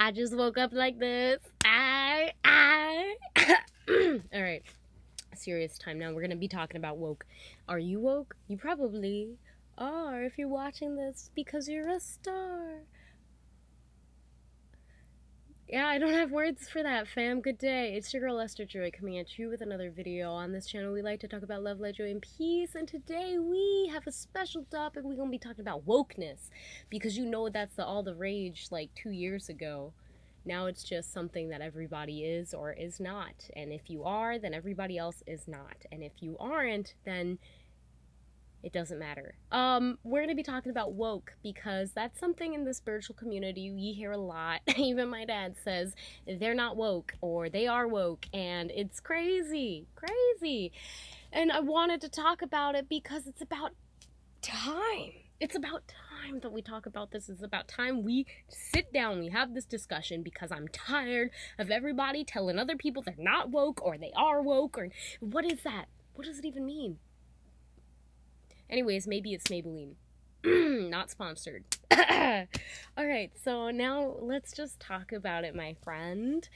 I just woke up like this. All right, serious time now. We're gonna be talking about woke. Are you woke? You probably are if you're watching this because you're a star. Yeah, I don't have words for that, fam. Good day. It's your girl Esther Joy coming at you with another video. On this channel, we like to talk about love, light, joy, and peace. And today we have a special topic. We're gonna be talking about wokeness, because you know that's all the rage like 2 years ago. Now it's just something that everybody is or is not. And if you are, then everybody else is not. And if you aren't, then it doesn't matter. We're going to be talking about woke because that's something in the spiritual community we hear a lot. Even my dad says they're not woke or they are woke, and it's crazy. And I wanted to talk about it because it's about time. It's about time that we talk about this. It's about time we sit down, we have this discussion, because I'm tired of everybody telling other people they're not woke or they are woke, or what is that? What does it even mean? Anyways, maybe it's Maybelline. Not sponsored. Alright, so now let's just talk about it, my friend.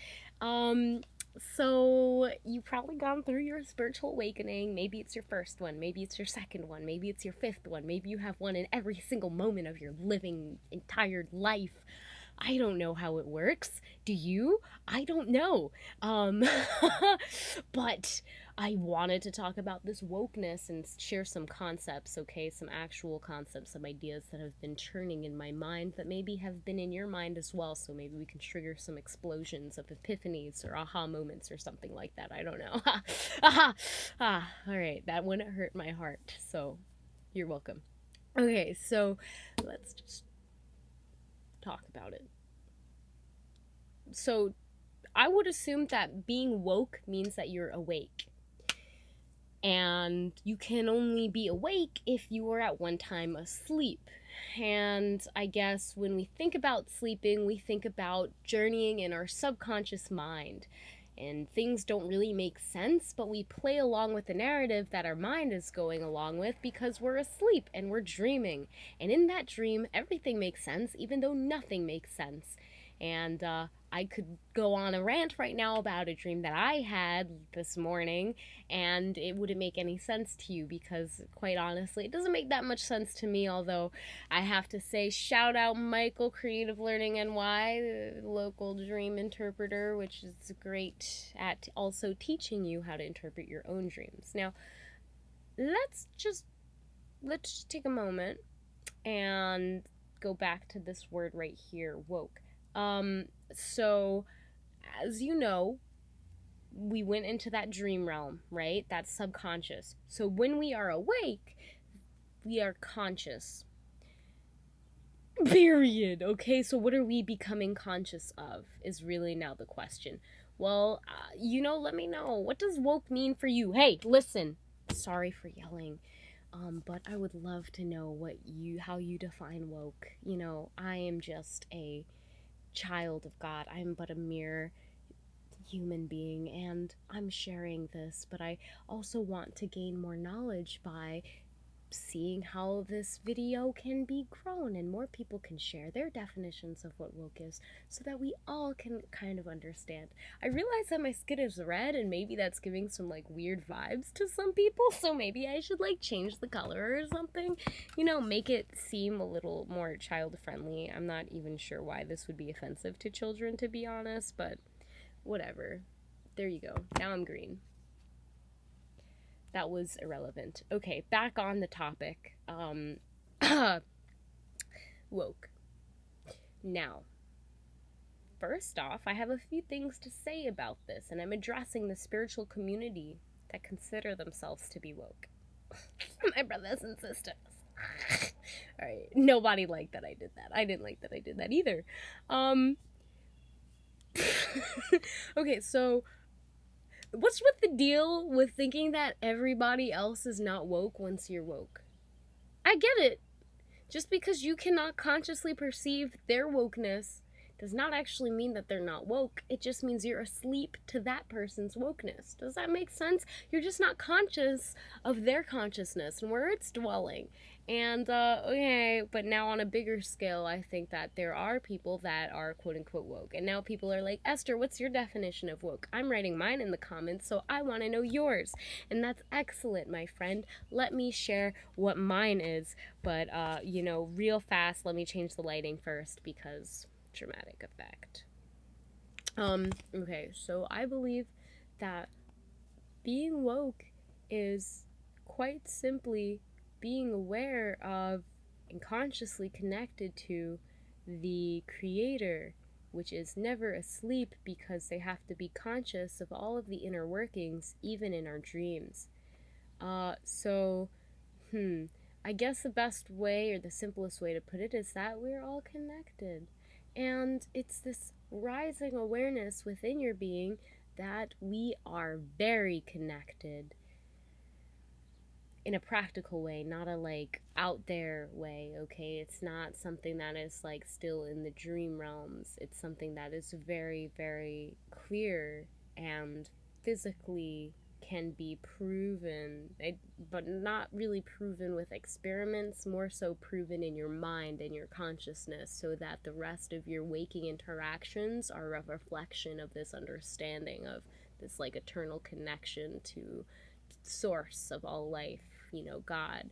So you've probably gone through your spiritual awakening. Maybe it's your first one, maybe it's your second one, maybe it's your fifth one, maybe you have one in every single moment of your living entire life. I don't know how it works. Do you? I don't know. But I wanted to talk about this wokeness and share some concepts, okay? Some actual concepts, some ideas that have been churning in my mind that maybe have been in your mind as well. So maybe we can trigger some explosions of epiphanies or aha moments or something like that. I don't know. All right. That wouldn't hurt my heart. So you're welcome. Okay, so let's just talk about it. So I would assume that being woke means that you're awake. And you can only be awake if you were at one time asleep. And I guess when we think about sleeping, we think about journeying in our subconscious mind. And things don't really make sense, but we play along with the narrative that our mind is going along with because we're asleep and we're dreaming. And in that dream, everything makes sense, even though nothing makes sense. And I could go on a rant right now about a dream that I had this morning, and it wouldn't make any sense to you because, quite honestly, it doesn't make that much sense to me, although I have to say, shout out Michael, Creative Learning NY, the local dream interpreter, which is great at also teaching you how to interpret your own dreams. Now, let's just take a moment and go back to this word right here, woke. So, as you know, we went into that dream realm, right? That's subconscious. So when we are awake, we are conscious. Period. Okay, so what are we becoming conscious of is really now the question. Well, let me know. What does woke mean for you? Hey, listen. Sorry for yelling. But I would love to know how you define woke. I am just a child of God. I'm but a mere human being, and I'm sharing this, but I also want to gain more knowledge by seeing how this video can be grown and more people can share their definitions of what woke is so that we all can kind of understand. I realize that my skin is red and maybe that's giving some like weird vibes to some people, so maybe I should like change the color or something, make it seem a little more child friendly. I'm not even sure why this would be offensive to children, to be honest, but whatever. There you go. Now I'm green. That was irrelevant. Okay, back on the topic. Woke. Now, first off, I have a few things to say about this, and I'm addressing the spiritual community that consider themselves to be woke. My brothers and sisters. Alright, nobody liked that I did that. I didn't like that I did that either. Okay, so what's with the deal with thinking that everybody else is not woke once you're woke? I get it. Just because you cannot consciously perceive their wokeness does not actually mean that they're not woke. It just means you're asleep to that person's wokeness. Does that make sense? You're just not conscious of their consciousness and where it's dwelling. And okay, but now on a bigger scale, I think that there are people that are quote unquote woke. And now people are like, Esther, what's your definition of woke? I'm writing mine in the comments, so I want to know yours. And that's excellent, my friend. Let me share what mine is. But, real fast, let me change the lighting first because dramatic effect. Okay, so I believe that being woke is quite simply being aware of and consciously connected to the creator, which is never asleep because they have to be conscious of all of the inner workings, even in our dreams. So, I guess the best way or the simplest way to put it is that we're all connected. And it's this rising awareness within your being that we are very connected in a practical way, not a like out there way, okay? It's not something that is like still in the dream realms. It's something that is very, very clear and physically can be proven, but not really proven with experiments, more so proven in your mind and your consciousness, so that the rest of your waking interactions are a reflection of this understanding of this like eternal connection to source of all life, God.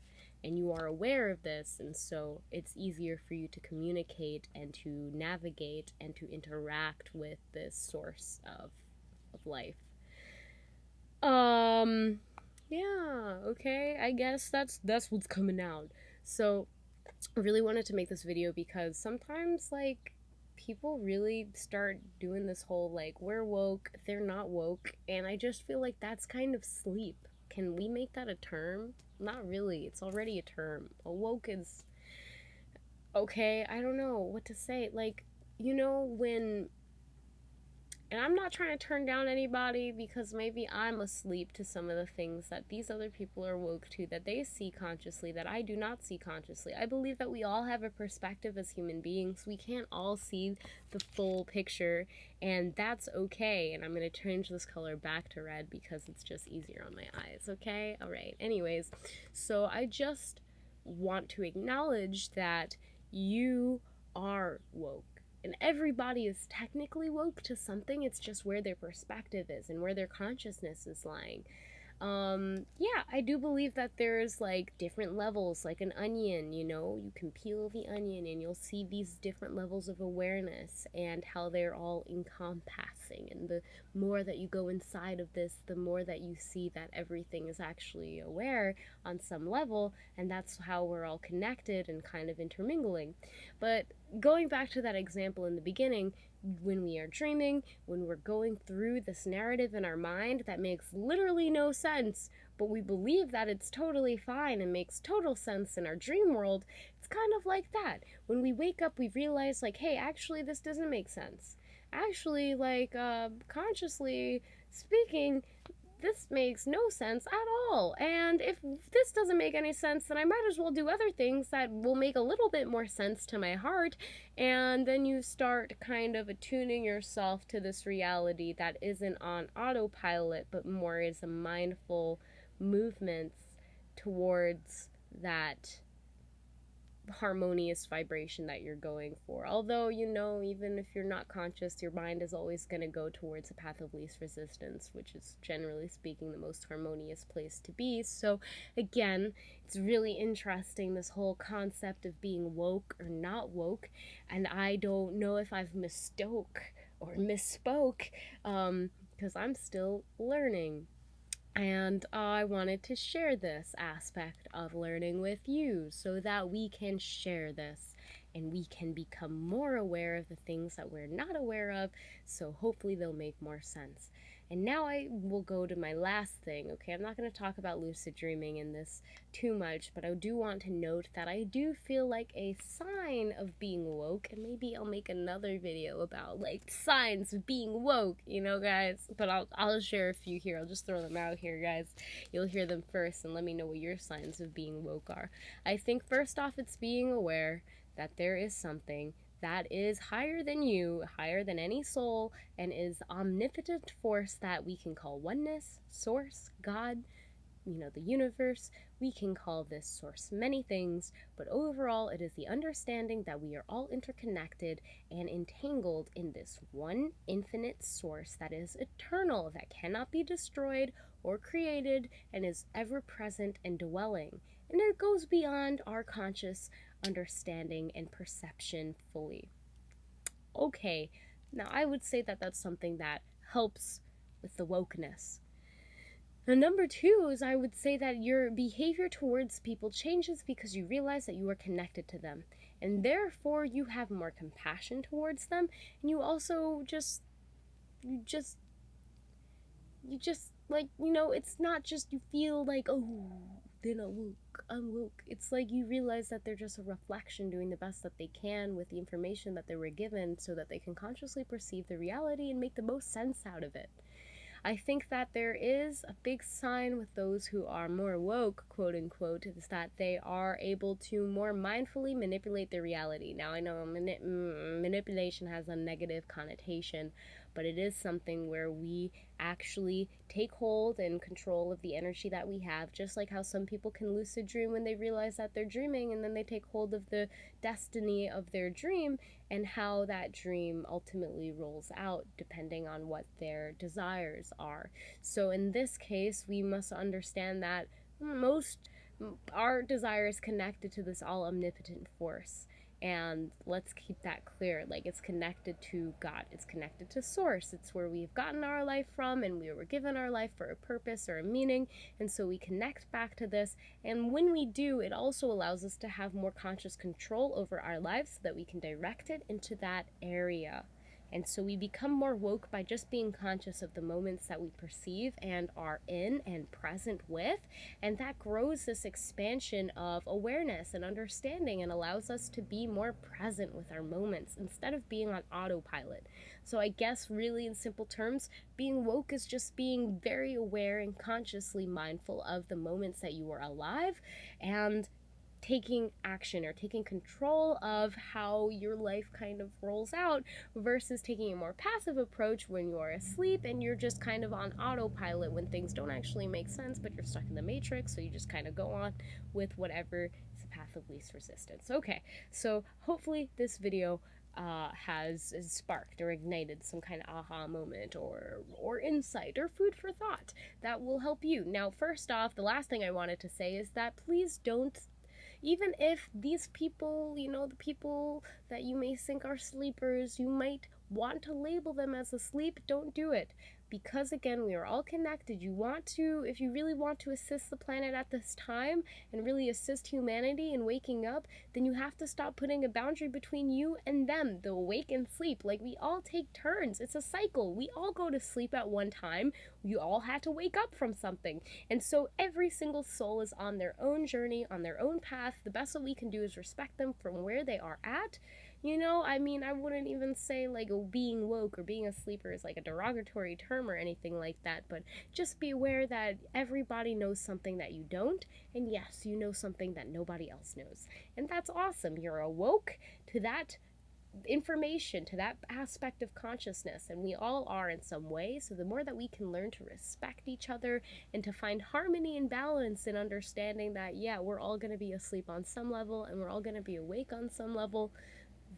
And you are aware of this, and so it's easier for you to communicate and to navigate and to interact with this source of life. Yeah, okay, I guess that's what's coming out. So I really wanted to make this video because sometimes like people really start doing this whole like we're woke, they're not woke, and I just feel like that's kind of sleep. Can we make that a term? Not really. It's already a term. A woke is okay. I don't know what to say. Like, when, and I'm not trying to turn down anybody because maybe I'm asleep to some of the things that these other people are woke to, that they see consciously, that I do not see consciously. I believe that we all have a perspective as human beings. We can't all see the full picture, and that's okay. And I'm going to change this color back to red because it's just easier on my eyes, okay? All right. Anyways, so I just want to acknowledge that you are woke. And everybody is technically woke to something. It's just where their perspective is and where their consciousness is lying. Yeah, I do believe that there's like different levels, like an onion, you can peel the onion and you'll see these different levels of awareness and how they're all encompassing. And the more that you go inside of this, the more that you see that everything is actually aware on some level, and that's how we're all connected and kind of intermingling. But going back to that example in the beginning, when we are dreaming, when we're going through this narrative in our mind that makes literally no sense, but we believe that it's totally fine and makes total sense in our dream world, it's kind of like that. When we wake up, we realize, like, hey, actually, this doesn't make sense. Actually, like, consciously speaking, this makes no sense at all. And if this doesn't make any sense, then I might as well do other things that will make a little bit more sense to my heart. And then you start kind of attuning yourself to this reality that isn't on autopilot, but more is a mindful movements towards that harmonious vibration that you're going for. Although, even if you're not conscious, your mind is always going to go towards a path of least resistance, which is generally speaking the most harmonious place to be. So again, it's really interesting, this whole concept of being woke or not woke, and I don't know if I've misspoke, because I'm still learning. And I wanted to share this aspect of learning with you so that we can share this and we can become more aware of the things that we're not aware of, so hopefully they'll make more sense. And now I will go to my last thing, okay? I'm not going to talk about lucid dreaming in this too much, but I do want to note that I do feel like a sign of being woke, and maybe I'll make another video about, like, signs of being woke, guys? But I'll share a few here. I'll just throw them out here, guys. You'll hear them first, and let me know what your signs of being woke are. I think first off, it's being aware that there is something that is higher than you, higher than any soul, and is omnipotent force that we can call oneness, source, God, the universe. We can call this source many things, but overall it is the understanding that we are all interconnected and entangled in this one infinite source that is eternal, that cannot be destroyed or created, and is ever present and dwelling. And it goes beyond our conscious understanding and perception fully. Okay, now I would say that that's something that helps with the wokeness. And number two is, I would say that your behavior towards people changes because you realize that you are connected to them. And therefore you have more compassion towards them. And you also you just like, it's not just you feel like, oh, they're not woke, I'm woke. It's like you realize that they're just a reflection doing the best that they can with the information that they were given so that they can consciously perceive the reality and make the most sense out of it. I think that there is a big sign with those who are more woke, quote unquote, is that they are able to more mindfully manipulate their reality. Now, I know manipulation has a negative connotation, but it is something where we actually take hold and control of the energy that we have, just like how some people can lucid dream when they realize that they're dreaming, and then they take hold of the destiny of their dream and how that dream ultimately rolls out depending on what their desires are. So in this case, we must understand that our desire is connected to this all omnipotent force. And let's keep that clear. Like, it's connected to God. It's connected to source. It's where we've gotten our life from, and we were given our life for a purpose or a meaning. And so we connect back to this. And when we do, it also allows us to have more conscious control over our lives so that we can direct it into that area. And so we become more woke by just being conscious of the moments that we perceive and are in and present with. And that grows this expansion of awareness and understanding and allows us to be more present with our moments instead of being on autopilot. So I guess really in simple terms, being woke is just being very aware and consciously mindful of the moments that you are alive and taking action or taking control of how your life kind of rolls out versus taking a more passive approach when you're asleep and you're just kind of on autopilot when things don't actually make sense, but you're stuck in the matrix, so you just kind of go on with whatever is the path of least resistance. Okay, so hopefully this video has sparked or ignited some kind of aha moment or insight or food for thought that will help you. Now, first off, the last thing I wanted to say is that please don't, even if these people, the people that you may think are sleepers, you might want to label them as asleep, don't do it. Because again, we are all connected. If you really want to assist the planet at this time and really assist humanity in waking up, then you have to stop putting a boundary between you and them, the awake and sleep. Like, we all take turns. It's a cycle. We all go to sleep at one time. You all had to wake up from something. And so every single soul is on their own journey, on their own path. The best that we can do is respect them from where they are at. I wouldn't even say like being woke or being a sleeper is like a derogatory term or anything like that, but just be aware that everybody knows something that you don't, and yes, you know something that nobody else knows. And that's awesome. You're awoke to that information, to that aspect of consciousness, and we all are in some way. So the more that we can learn to respect each other and to find harmony and balance in understanding that, yeah, we're all going to be asleep on some level and we're all going to be awake on some level,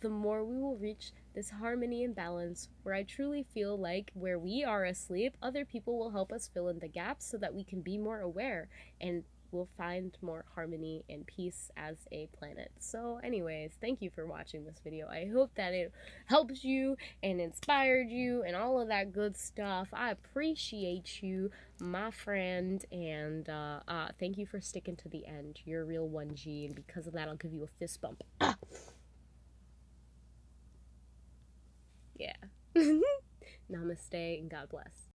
the more we will reach this harmony and balance where I truly feel like where we are asleep, other people will help us fill in the gaps so that we can be more aware and we'll find more harmony and peace as a planet. So anyways, thank you for watching this video. I hope that it helps you and inspired you and all of that good stuff. I appreciate you, my friend, and thank you for sticking to the end. You're a real 1G, and because of that, I'll give you a fist bump. Yeah. Namaste and God bless.